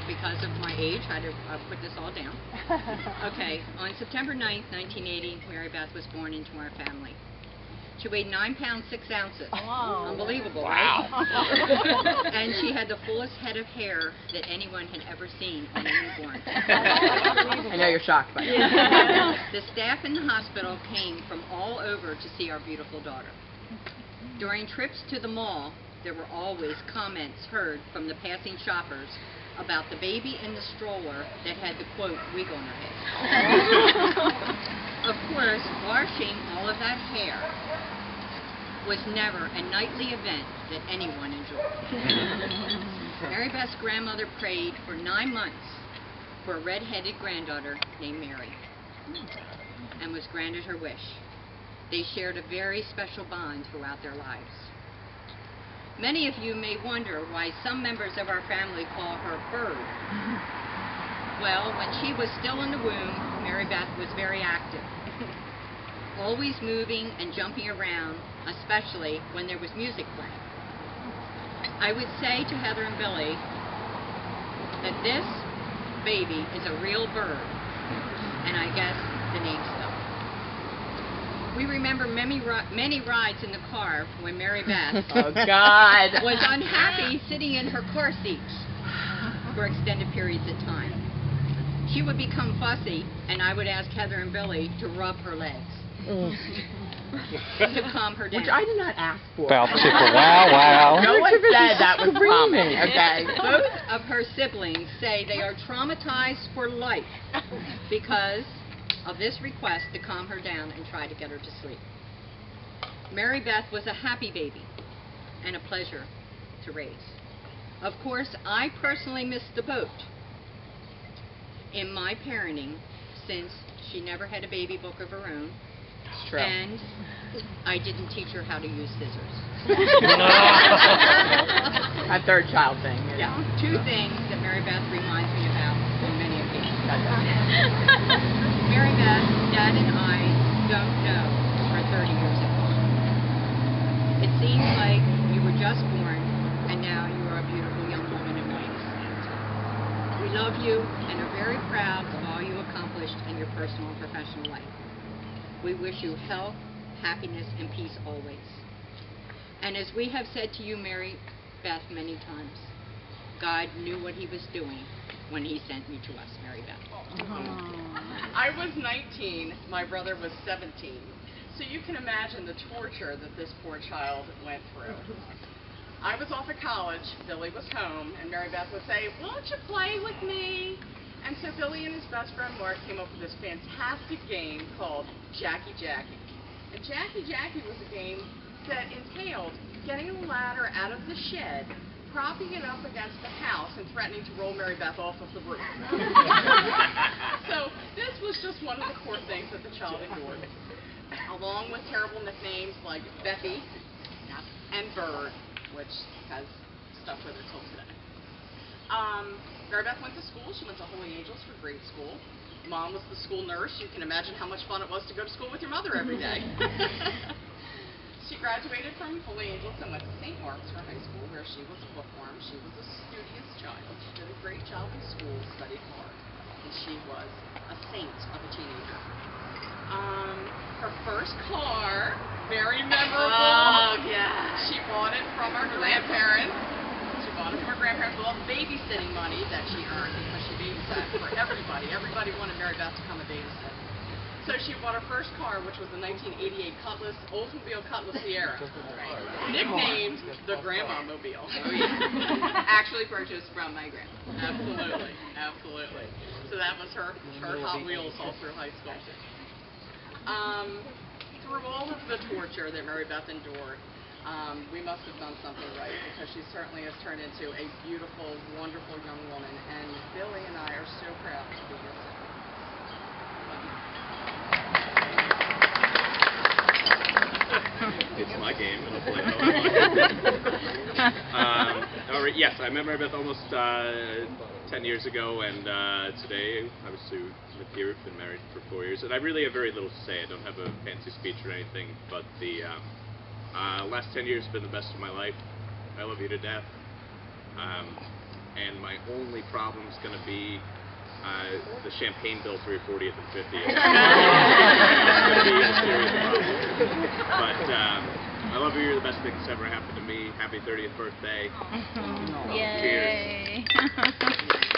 because of my age, I had to put this all down. Okay, on September 9th, 1980, Mary Beth was born into our family. She weighed 9 pounds 6 ounces. Wow. Unbelievable, Wow. right? And she had the fullest head of hair that anyone had ever seen in a newborn. I know you're shocked by that. The staff in the hospital came from all over to see our beautiful daughter. During trips to the mall, there were always comments heard from the passing shoppers about the baby in the stroller that had the quote, wig on her head. Of course, washing all of that hair was never a nightly event that anyone enjoyed. Mary Beth's grandmother prayed for 9 months for a red-headed granddaughter named Mary, and was granted her wish. They shared a very special bond throughout their lives. Many of you may wonder why some members of our family call her Bird. Well, when she was still in the womb, Mary Beth was very active, always moving and jumping around, especially when there was music playing. I would say to Heather and Billy that this baby is a real bird, and I guess the name stuck. We remember many rides in the car when Mary Beth Oh, God. was unhappy sitting in her car seat for extended periods of time. She would become fussy, and I would ask Heather and Billy to rub her legs to calm her down. Which I did not ask for. Wow, wow. No one said that was common, okay? Both of her siblings say they are traumatized for life because of this request to calm her down and try to get her to sleep. Mary Beth was a happy baby and a pleasure to raise. Of course, I personally missed the boat in my parenting since she never had a baby book of her own. It's true. And I didn't teach her how to use scissors. A third child thing. Yeah, 2 things that Mary Beth reminds me about on many occasions. Mary Beth, Dad and I don't know for 30 years apart. It seems like you were just born and now you are a beautiful young woman in wings. We love you and are very proud of all you accomplished in your personal and professional life. We wish you health, happiness, and peace always. And as we have said to you, Mary Beth, many times, God knew what he was doing when he sent you to us, Mary Beth. I was 19, my brother was 17. So you can imagine the torture that this poor child went through. I was off at college, Billy was home, and Mary Beth would say, won't you play with me? And so Billy and his best friend Mark came up with this fantastic game called Jackie Jackie. And Jackie Jackie was a game that entailed getting a ladder out of the shed, propping it up against the house, and threatening to roll Mary Beth off of the roof. So this was just one of the core things that the child endured, along with terrible nicknames like Bethy and Bird, which has stuck with her till today. Mary Beth went to school. She went to Holy Angels for grade school. Mom was the school nurse. You can imagine how much fun it was to go to school with your mother every day. She graduated from Holy Angels and went to St. Mark's for high school, where she was a bookworm. She was a studious child. She did a great job in school, studied hard, and she was a saint of a teenager. Her first car, very memorable. Oh, yeah. She bought it from her grandparents. She bought it from her grandparents with all the babysitting money that she earned because she babysat for everybody. Everybody wanted Mary Beth to come and babysit. So she bought her first car, which was a 1988 Cutlass, Oldsmobile Cutlass Sierra, nicknamed the Grandma Mobile. Oh, yeah. Actually purchased from my grandma. Absolutely, absolutely. So that was her Hot Wheels all through high school. Through all of the torture that Mary Beth endured, we must have done something right, because she certainly has turned into a beautiful, wonderful young woman, and Billy and I are so proud to be here today. It's my game, and I'll play how I like. Yes, I met Mary Beth almost 10 years ago, and today I was to live here, been married for 4 years, and I really have very little to say. I don't have a fancy speech or anything, but the last 10 years have been the best of my life. I love you to death. and my only problem is going to be the champagne bill for your 40th and 50th. It's going to be a serious problem. But I love you. You're the best thing that's ever happened to me. Happy 30th birthday. Yay. Cheers.